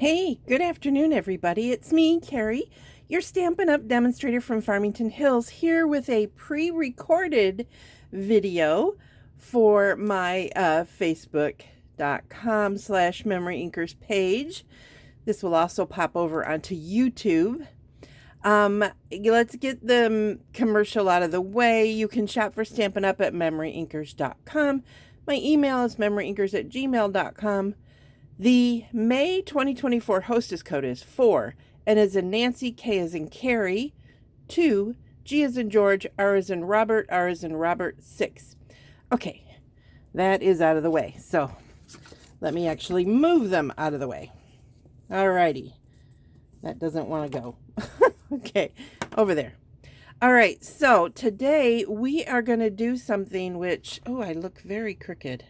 Hey, good afternoon, everybody. It's me, Carrie, your Stampin' Up! Demonstrator from Farmington Hills, here with a pre-recorded video for my Facebook.com/MemoryInkers page. This will also pop over onto YouTube. Let's get the commercial out of the way. You can shop for Stampin' Up! At MemoryInkers.com. My email is memoryinkers@gmail.com. The May 2024 hostess code is 4, N as in Nancy, K as in Carrie, 2, G as in George, R as in Robert, R as in Robert, 6. Okay, that is out of the way. So let me actually move them out of the way. Alrighty, that doesn't want to go. Okay, over there. All right, so today we are going to do something which, oh, I look very crooked.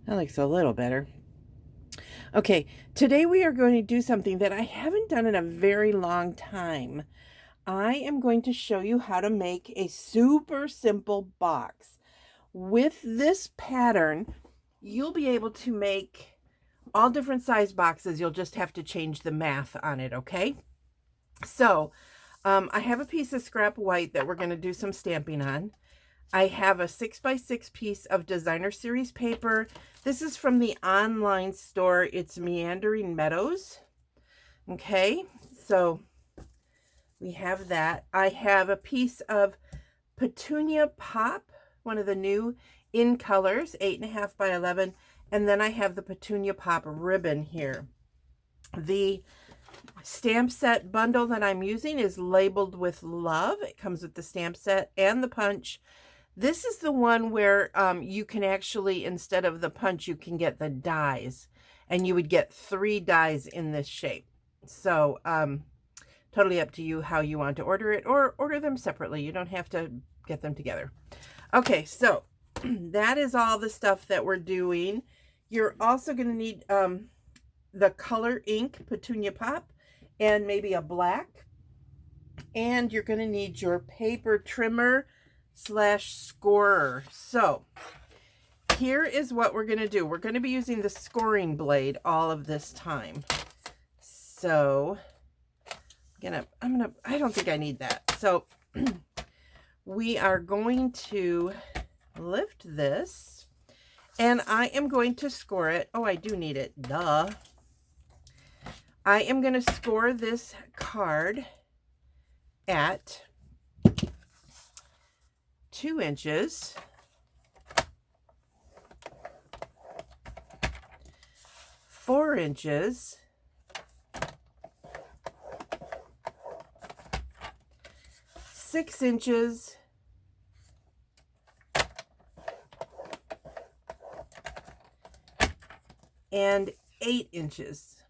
That looks a little better. Okay, today we are going to do something that I haven't done in a very long time. I am going to show you how to make a super simple box. With this pattern, you'll be able to make all different size boxes. You'll just have to change the math on it, okay? So, I have a piece of scrap white that we're going to do some stamping on. I have a 6x6 piece of designer series paper. This is from the online store. It's Meandering Meadows. Okay, so we have that. I have a piece of Petunia Pop, one of the new in colors, 8.5 by 11. And then I have the Petunia Pop ribbon here. The stamp set bundle that I'm using is labeled with love. It comes with the stamp set and the punch. This is the one where you can actually, instead of the punch, you can get the dies. And you would get 3 dies in this shape. So, totally up to you how you want to order it, or order them separately. You don't have to get them together. Okay, so that is all the stuff that we're doing. You're also going to need the color ink, Petunia Pop, and maybe a black. And you're going to need your paper trimmer / scorer. So here is what we're going to do. We're going to be using the scoring blade all of this time. So I don't think I need that. So we are going to lift this and I am going to score it. Oh, I do need it. Duh. I am going to score this card at 2 inches, 4 inches, 6 inches, and 8 inches.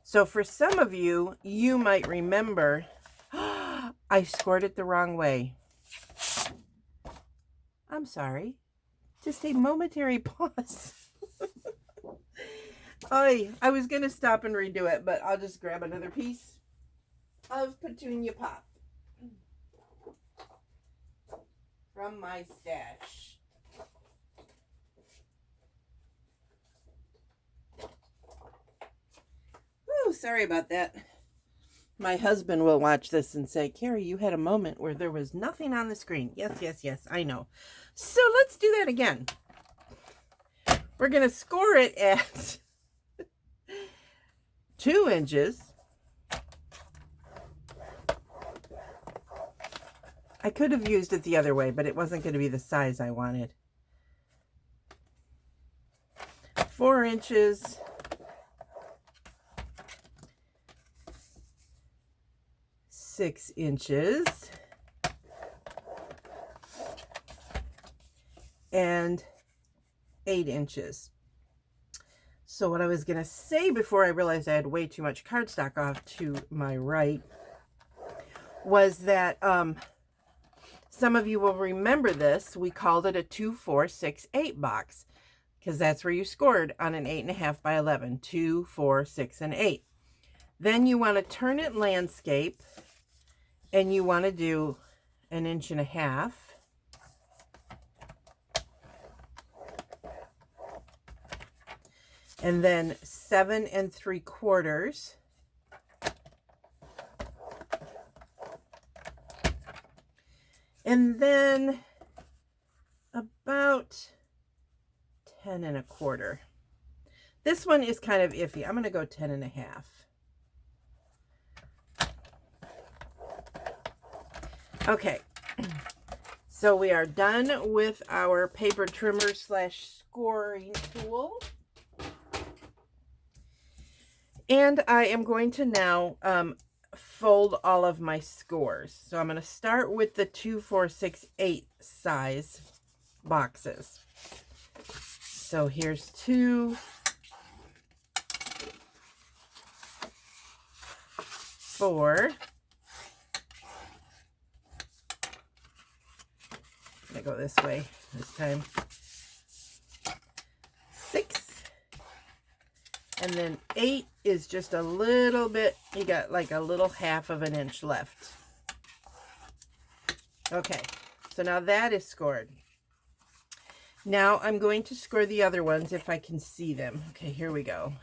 So for some of you, you might remember, I scored it the wrong way. I'm sorry. Just a momentary pause. I was going to stop and redo it, but I'll just grab another piece of Petunia Pop from my stash. Whew, sorry about that. My husband will watch this and say, Carrie, you had a moment where there was nothing on the screen. Yes, yes, yes, I know. So let's do that again. We're going to score it at 2 inches. I could have used it the other way, but it wasn't going to be the size I wanted. 4 inches. 6 inches, and 8 inches. So what I was going to say before I realized I had way too much cardstock off to my right was that some of you will remember this. We called it a 2, 4, 6, 8 box because that's where you scored on an 8.5 by 11, 2, 4, 6, and 8. Then you want to turn it landscape. And you want to do 1.5 inches. and then 7 3/4. And then about 10 1/4. This one is kind of iffy. I'm going to go 10 1/2. Okay, so we are done with our paper trimmer slash scoring tool. And I am going to now fold all of my scores. So I'm going to start with the 2, 4, 6, 8 size boxes. So here's 2, 4. I'm going to go this way this time. 6. And then 8 is just a little bit, you got like a little 1/2 of an inch left. Okay, so now that is scored. Now I'm going to score the other ones if I can see them. Okay, here we go.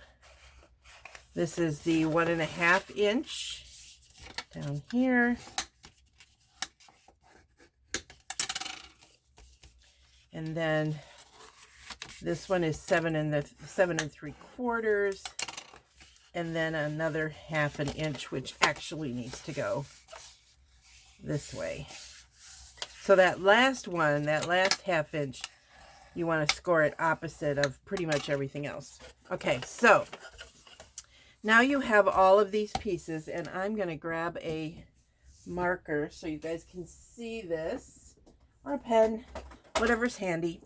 This is the 1 1/2 inch down here. And then this one is 7 3/4, and then another 1/2 inch, which actually needs to go this way. So that last one, that last 1/2 inch, you want to score it opposite of pretty much everything else. Okay, so now you have all of these pieces, and I'm going to grab a marker so you guys can see this, or a pen, whatever's handy.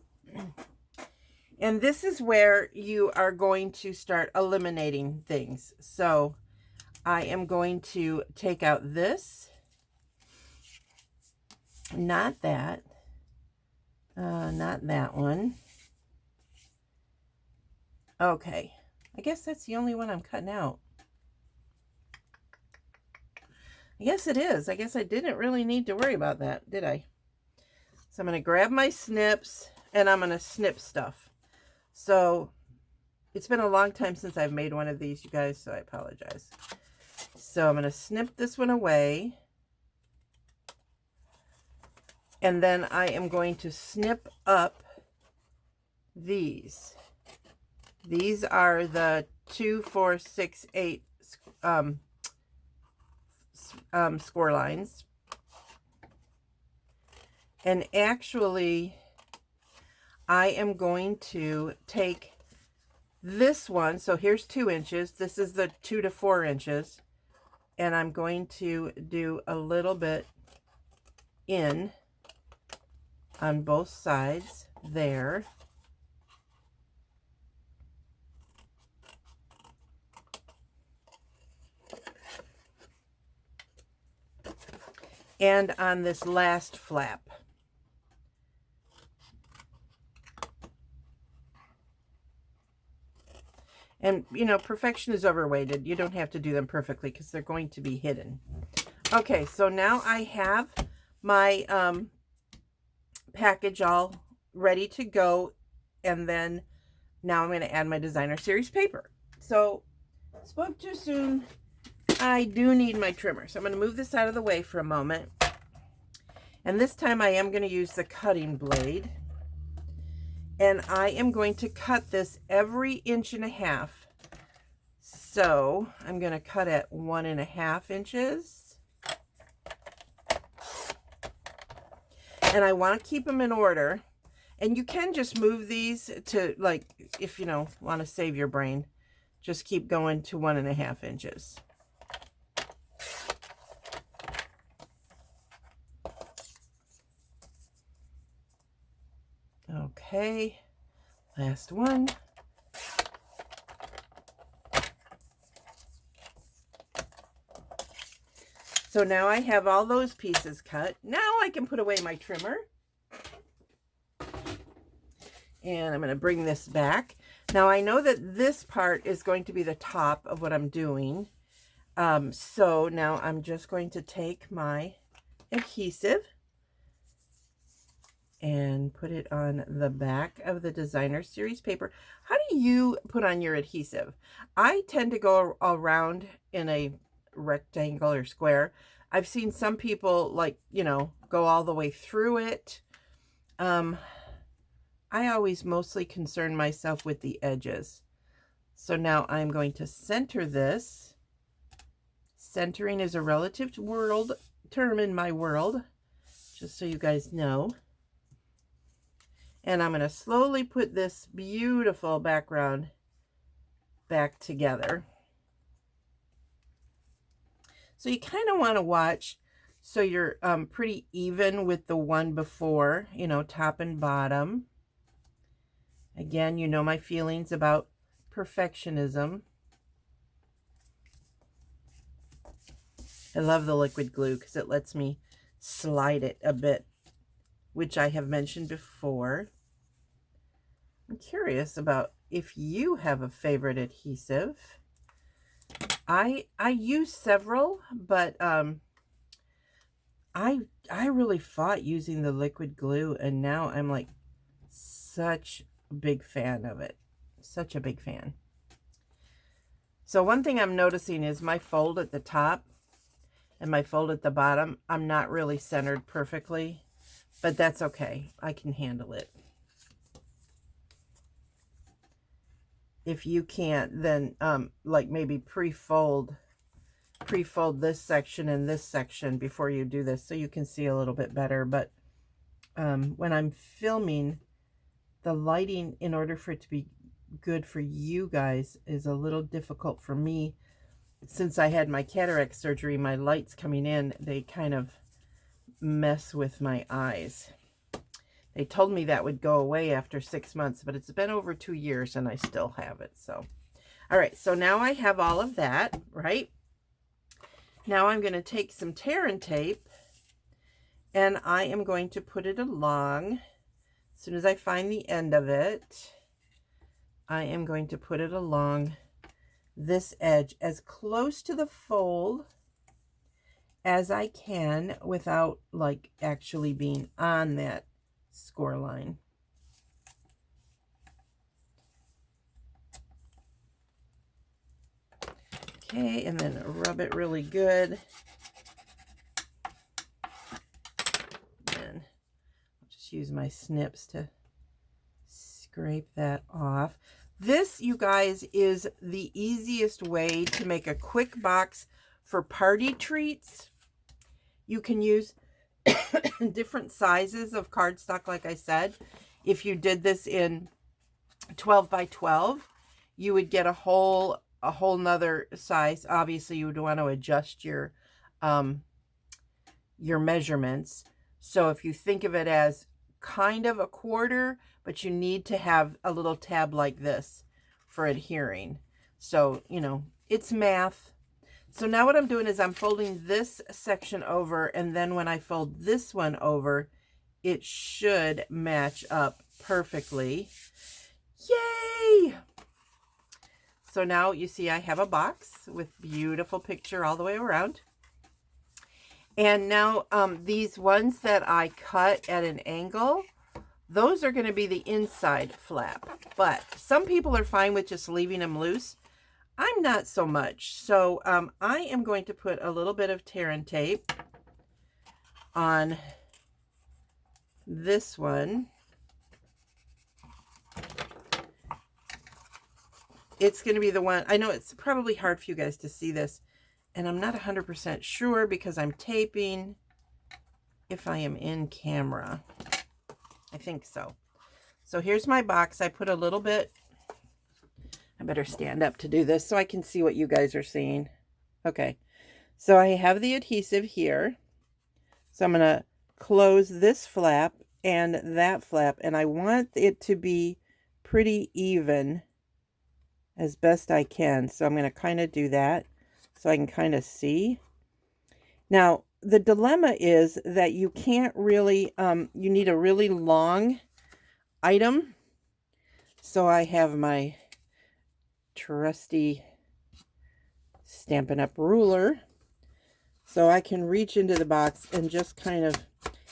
And this is where you are going to start eliminating things. So I am going to take out this, not that one. Okay, I guess that's the only one I'm cutting out. I guess it is. I guess I didn't really need to worry about that, did I? So I'm going to grab my snips, and I'm going to snip stuff. So it's been a long time since I've made one of these, you guys, so I apologize. So I'm going to snip this one away. And then I am going to snip up these. These are the 2, 4, 6, 8 score lines. And actually, I am going to take this one. So here's 2 inches. This is the 2 to 4 inches. And I'm going to do a little bit in on both sides there. And on this last flap. And, you know, perfection is overrated. You don't have to do them perfectly because they're going to be hidden. Okay, so now I have my package all ready to go. And then now I'm going to add my designer series paper. So, spoke too soon. I do need my trimmer. So I'm going to move this out of the way for a moment. And this time I am going to use the cutting blade. And I am going to cut this every 1.5 inches. So I'm going to cut at 1.5 inches. And I want to keep them in order. And you can just move these to, like, if you know, want to save your brain, just keep going to 1.5 inches. Okay, last one. So now I have all those pieces cut. Now I can put away my trimmer. And I'm going to bring this back. Now I know that this part is going to be the top of what I'm doing. So now I'm just going to take my adhesive. and put it on the back of the designer series paper. How do you put on your adhesive? I tend to go around in a rectangle or square. I've seen some people, like, you know, go all the way through it. I always mostly concern myself with the edges. So now I'm going to center this. Centering is a relative term in my world, just so you guys know. And I'm going to slowly put this beautiful background back together. So you kind of want to watch so you're pretty even with the one before, you know, top and bottom. Again, you know my feelings about perfectionism. I love the liquid glue because it lets me slide it a bit, which I have mentioned before. I'm curious about if you have a favorite adhesive. I use several, but I really fought using the liquid glue, and now I'm like such a big fan of it. Such a big fan. So one thing I'm noticing is my fold at the top and my fold at the bottom, I'm not really centered perfectly, but that's okay. I can handle it. If you can't, then like maybe pre-fold this section and this section before you do this so you can see a little bit better. But when I'm filming, the lighting, in order for it to be good for you guys, is a little difficult for me. Since I had my cataract surgery, my lights coming in, they kind of mess with my eyes. They told me that would go away after 6 months, but it's been over 2 years and I still have it. So, all right, so now I have all of that, right? Now I'm going to take some tear and tape and I am going to put it along. As soon as I find the end of it, I am going to put it along this edge as close to the fold as I can without like actually being on that score line. Okay, and then rub it really good. And I'll just use my snips to scrape that off. This, you guys, is the easiest way to make a quick box for party treats. You can use different sizes of cardstock, like I said. If you did this in 12 by 12, you would get a whole nother size. Obviously, you would want to adjust your measurements. So if you think of it as kind of a quarter, but you need to have a little tab like this for adhering. So, you know, it's math. So now what I'm doing is I'm folding this section over, and then when I fold this one over, it should match up perfectly. Yay! So now you see I have a box with beautiful picture all the way around. And now these ones that I cut at an angle, those are going to be the inside flap. But some people are fine with just leaving them loose. I'm not so much. So I am going to put a little bit of tear and tape on this one. It's going to be the one, I know it's probably hard for you guys to see this, and I'm not 100% sure because I'm taping if I am in camera. I think so. So here's my box. I put a little bit, I better stand up to do this so I can see what you guys are seeing. Okay, so I have the adhesive here. So I'm going to close this flap and that flap, and I want it to be pretty even as best I can. So I'm going to kind of do that so I can kind of see. Now, the dilemma is that you can't really, you need a really long item. So I have my trusty Stampin' Up! Ruler. So I can reach into the box and just kind of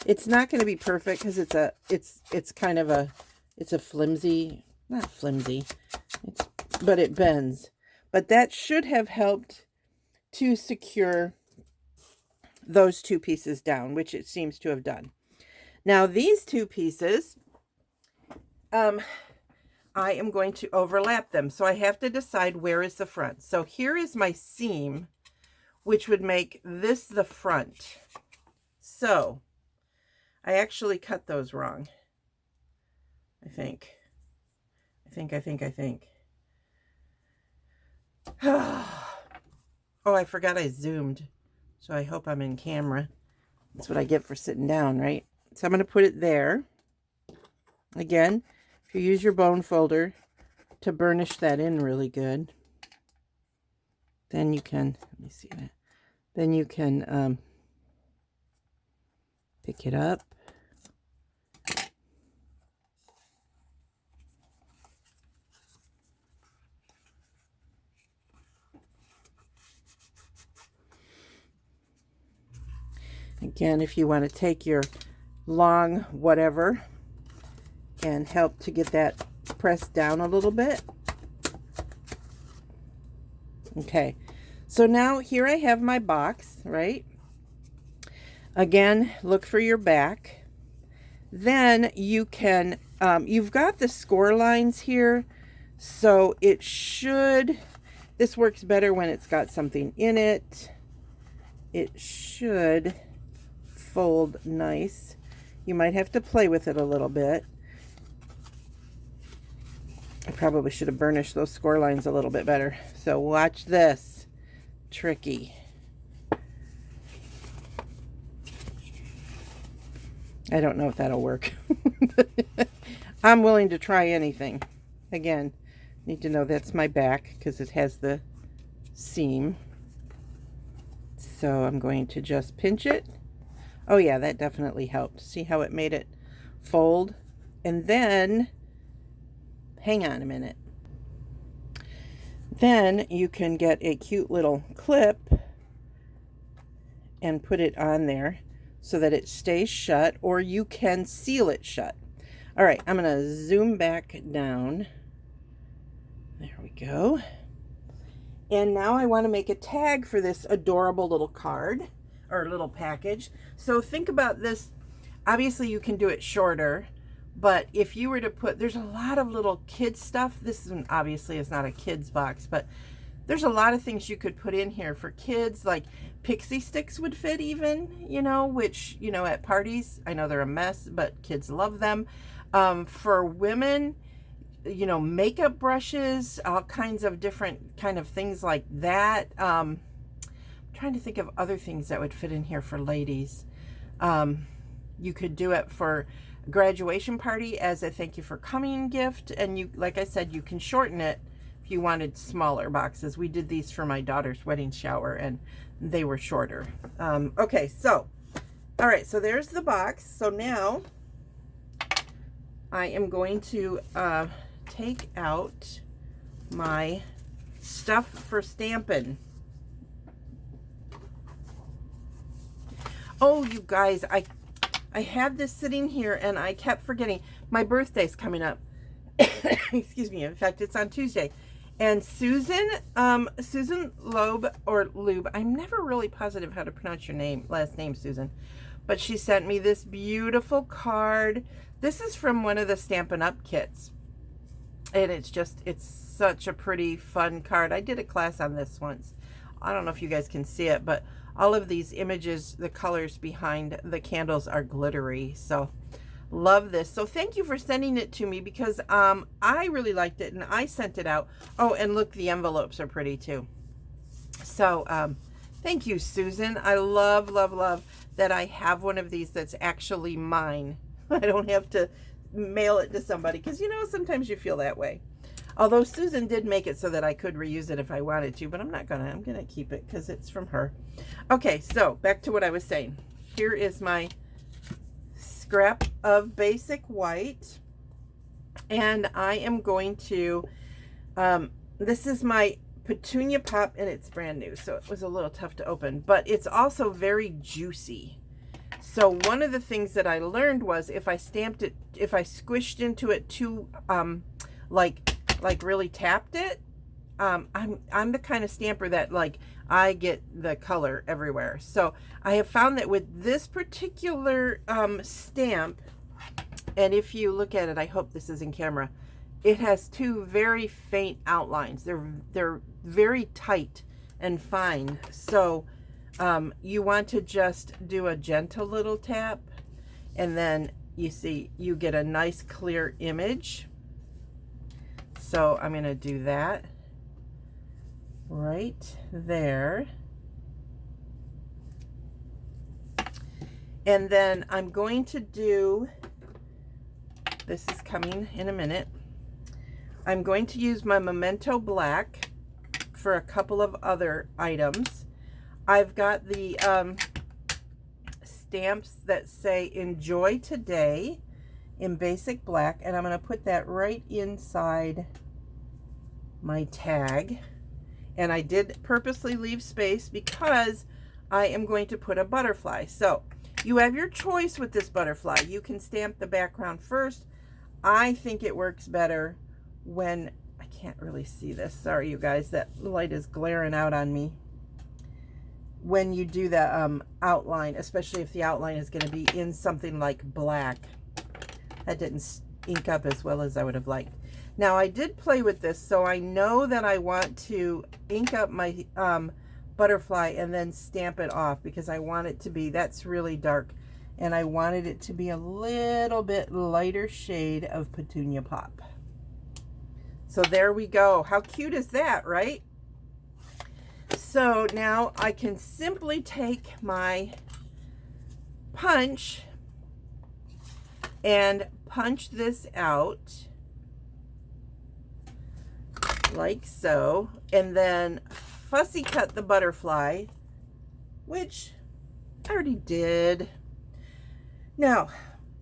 It's not going to be perfect because it's kind of a, it's a flimsy, not flimsy, but it bends. But that should have helped to secure those two pieces down, which it seems to have done. Now these two pieces, I am going to overlap them. So I have to decide where is the front. So here is my seam, which would make this the front. So I actually cut those wrong. I think. Oh, I forgot I zoomed. So I hope I'm in camera. That's what I get for sitting down, right? So I'm going to put it there. Again, if you use your bone folder to burnish that in really good, then you can, let me see that. Then you can pick it up. Again, if you want to take your long whatever and help to get that pressed down a little bit. Okay, so now here I have my box, right? Again, look for your back. Then you can, you've got the score lines here, so it should, this works better when it's got something in it. It should fold nice. You might have to play with it a little bit. I probably should have burnished those score lines a little bit better. So watch this. Tricky. I don't know if that'll work. I'm willing to try anything. Again, need to know that's my back because it has the seam. So I'm going to just pinch it. Oh yeah, that definitely helped. See how it made it fold? And then, hang on a minute. Then you can get a cute little clip and put it on there so that it stays shut, or you can seal it shut. All right, I'm going to zoom back down. There we go. And now I want to make a tag for this adorable little card or little package. So think about this. Obviously you can do it shorter, but if you were to put, there's a lot of little kids stuff. This is obviously is not a kids box, but there's a lot of things you could put in here for kids, like pixie sticks would fit even, you know, which, you know, at parties, I know they're a mess, but kids love them. For women, you know, makeup brushes, all kinds of different kind of things like that. Trying to think of other things that would fit in here for ladies. You could do it for a graduation party as a thank you for coming gift, and you, like I said, you can shorten it if you wanted smaller boxes. We did these for my daughter's wedding shower and they were shorter. Okay, so all right, so there's the box. So now I am going to take out my stuff for stamping. Oh, you guys, I had this sitting here and I kept forgetting. My birthday's coming up. Excuse me. In fact, it's on Tuesday. And Susan Loeb or Lube, I'm never really positive how to pronounce your name, last name, Susan. But she sent me this beautiful card. This is from one of the Stampin' Up kits. And it's such a pretty, fun card. I did a class on this once. I don't know if you guys can see it, but all of these images, the colors behind the candles are glittery. So love this. So thank you for sending it to me because I really liked it and I sent it out. Oh, and look, the envelopes are pretty too. So thank you, Susan. I love, love, love that I have one of these that's actually mine. I don't have to mail it to somebody because, you know, sometimes you feel that way. Although Susan did make it so that I could reuse it if I wanted to, but I'm going to keep it because it's from her. Okay, so back to what I was saying. Here is my scrap of basic white. And I am going to, this is my Petunia Pop and it's brand new. So it was a little tough to open, but it's also very juicy. So one of the things that I learned was if I stamped it, if I squished into it too, like really tapped it, I'm the kind of stamper that like I get the color everywhere. So I have found that with this particular stamp, and if you look at it, I hope this is in camera, it has two very faint outlines. They're very tight and fine. So you want to just do a gentle little tap, and then you see you get a nice clear image. So I'm going to do that right there. And then I'm going to do, this is coming in a minute, I'm going to use my Memento Black for a couple of other items. I've got the stamps that say Enjoy Today in basic black, and I'm going to put that right inside my tag. And I did purposely leave space because I am going to put a butterfly. So you have your choice with this butterfly. You can stamp the background first. I think it works better when, I can't really see this. Sorry, you guys, that light is glaring out on me. When you do the outline, especially if the outline is going to be in something like black. That didn't ink up as well as I would have liked. Now I did play with this, so I know that I want to ink up my butterfly and then stamp it off, because I want it to be, that's really dark, and I wanted it to be a little bit lighter shade of Petunia Pop. So there we go. How cute is that, right? So now I can simply take my punch and punch this out like so, and then fussy cut the butterfly, which I already did. Now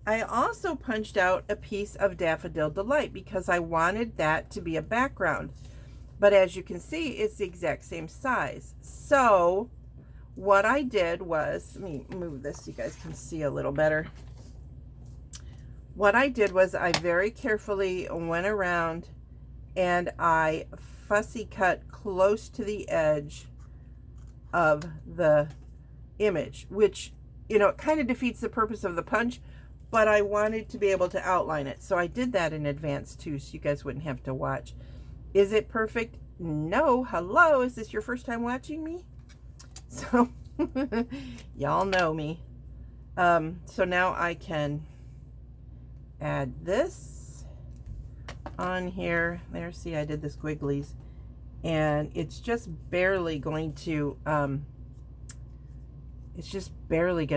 I also punched out a piece of Daffodil Delight because I wanted that to be a background, but as you can see, it's the exact same size. So what I did was, let me move this so you guys can see a little better. What I did was I very carefully went around and I fussy cut close to the edge of the image, which, you know, it kind of defeats the purpose of the punch, but I wanted to be able to outline it. So I did that in advance too, so you guys wouldn't have to watch. Is it perfect? No. Hello, is this your first time watching me? So y'all know me. So now I can add this on here. There, see, I did the squigglies, and it's just barely going to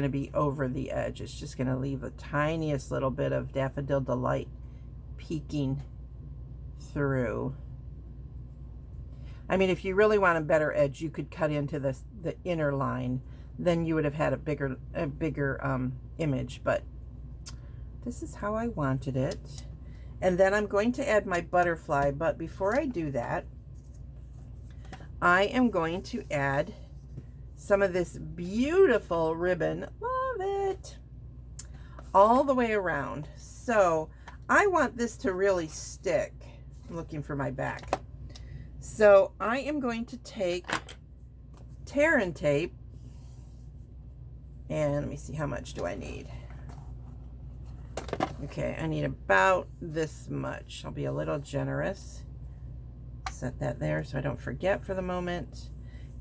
be over the edge. It's just going to leave the tiniest little bit of Daffodil Delight peeking through. I mean, if you really want a better edge, you could cut into the inner line. Then you would have had a bigger image, but this is how I wanted it. And then I'm going to add my butterfly, but before I do that, I am going to add some of this beautiful ribbon, love it, all the way around. So I want this to really stick. I'm looking for my back. So I am going to take tear and tape, and let me see, how much do I need? Okay, I need about this much. I'll be a little generous. Set that there so I don't forget for the moment.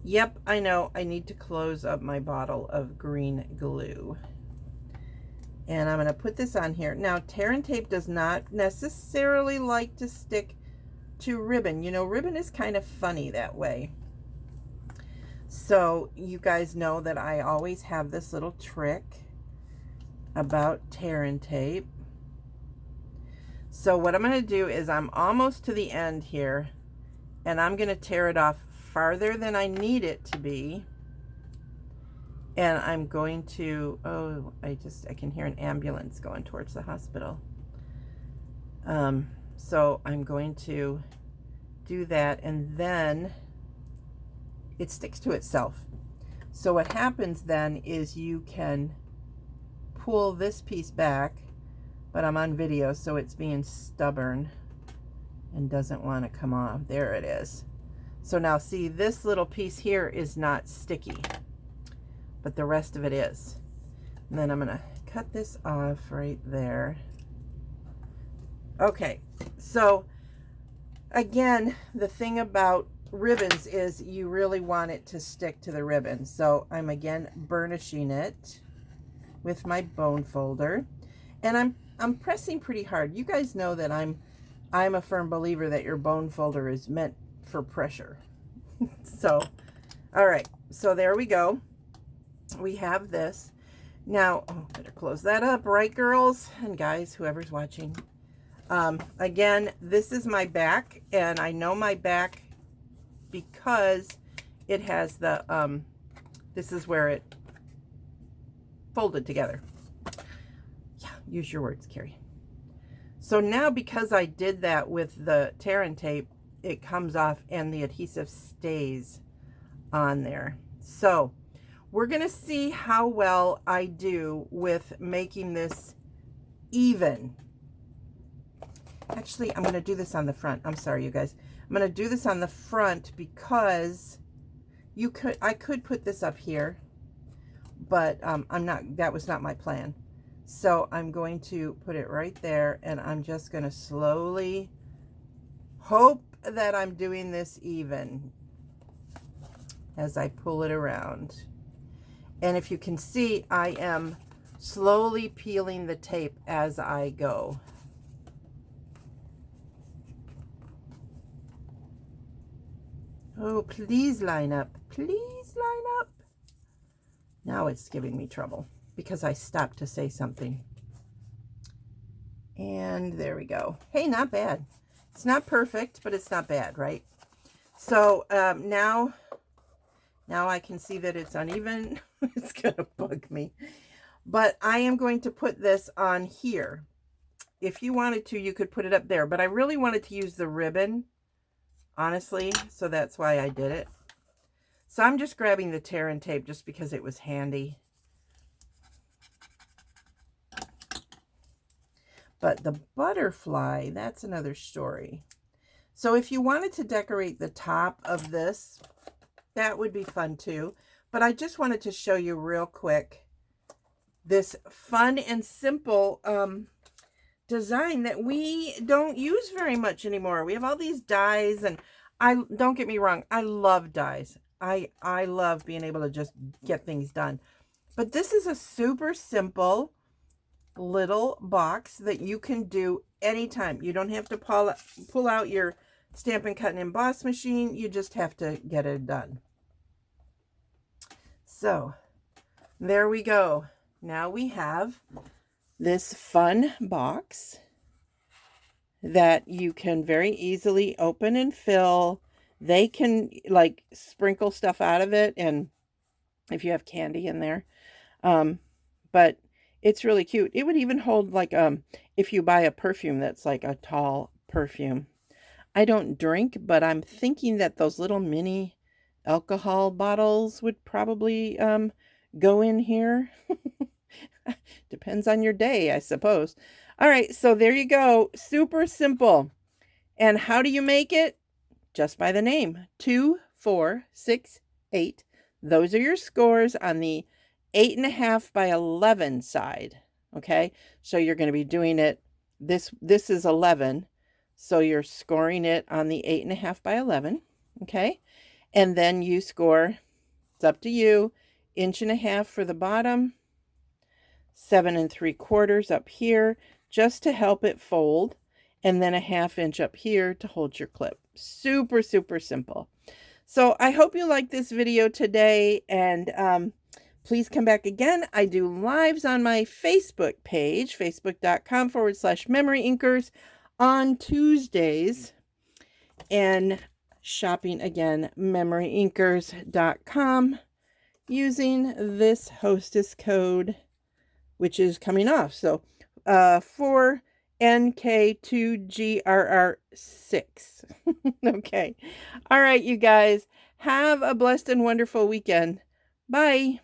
Yep, I know I need to close up my bottle of green glue. And I'm going to put this on here. Now, tear and tape does not necessarily like to stick to ribbon. You know, ribbon is kind of funny that way. So you guys know that I always have this little trick about tear and tape. So what I'm going to do is I'm almost to the end here, and I'm going to tear it off farther than I need it to be. And I'm going to, oh, I can hear an ambulance going towards the hospital. So I'm going to do that, and then it sticks to itself. So what happens then is you can pull this piece back, but I'm on video, so it's being stubborn and doesn't want to come off. There it is. So now see, this little piece here is not sticky, but the rest of it is. And then I'm going to cut this off right there. Okay, so again, the thing about ribbons is you really want it to stick to the ribbon. So I'm again burnishing it with my bone folder, and I'm pressing pretty hard. You guys know that I'm a firm believer that your bone folder is meant for pressure. So, all right, so there we go. We have this. Now, oh, better close that up, right, girls and guys, whoever's watching. Again, this is my back, and I know my back because it has the, this is where it folded together. Yeah, use your words, Carrie. So now, because I did that with the tear and tape, it comes off and the adhesive stays on there. So we're going to see how well I do with making this even. Actually, I'm going to do this on the front. I'm sorry, you guys. I'm going to do this on the front because I could put this up here, but I'm not, that was not my plan. So I'm going to put it right there, and I'm just going to slowly hope that I'm doing this even as I pull it around. And if you can see, I am slowly peeling the tape as I go. Oh, please line up. Please line up. Now it's giving me trouble because I stopped to say something. And there we go. Hey, not bad. It's not perfect, but it's not bad, right? So now I can see that it's uneven. It's going to bug me. But I am going to put this on here. If you wanted to, you could put it up there. But I really wanted to use the ribbon, honestly, so that's why I did it. So I'm just grabbing the tear and tape just because it was handy. But the butterfly, that's another story. So if you wanted to decorate the top of this, that would be fun too. But I just wanted to show you real quick this fun and simple design that we don't use very much anymore. We have all these dies, and don't get me wrong, I love dies. I love being able to just get things done. But this is a super simple little box that you can do anytime. You don't have to pull out your Stampin' Cut and Emboss machine. You just have to get it done. So there we go. Now we have this fun box that you can very easily open and fill. They can like sprinkle stuff out of it, and if you have candy in there, but it's really cute. It would even hold like if you buy a perfume that's like a tall perfume. I don't drink, but I'm thinking that those little mini alcohol bottles would probably go in here. Depends on your day, I suppose. All right, so there you go. Super simple. And how do you make it? Just by the name. 2, 4, 6, 8. Those are your scores on the 8.5 by 11 side. Okay, so you're going to be doing it. This is 11. So you're scoring it on the 8.5 by 11. Okay, and then you score, it's up to you, 1.5 inches for the bottom, 7 3/4 up here just to help it fold, and then 1/2 inch up here to hold your clip. Super, super simple. So I hope you like this video today, and please come back again. I do lives on my Facebook page, facebook.com/MemoryInkers on Tuesdays, and shopping again, MemoryInkers.com, using this hostess code, which is coming off. So 4NK2GRR6. Okay. All right, you guys. Have a blessed and wonderful weekend. Bye.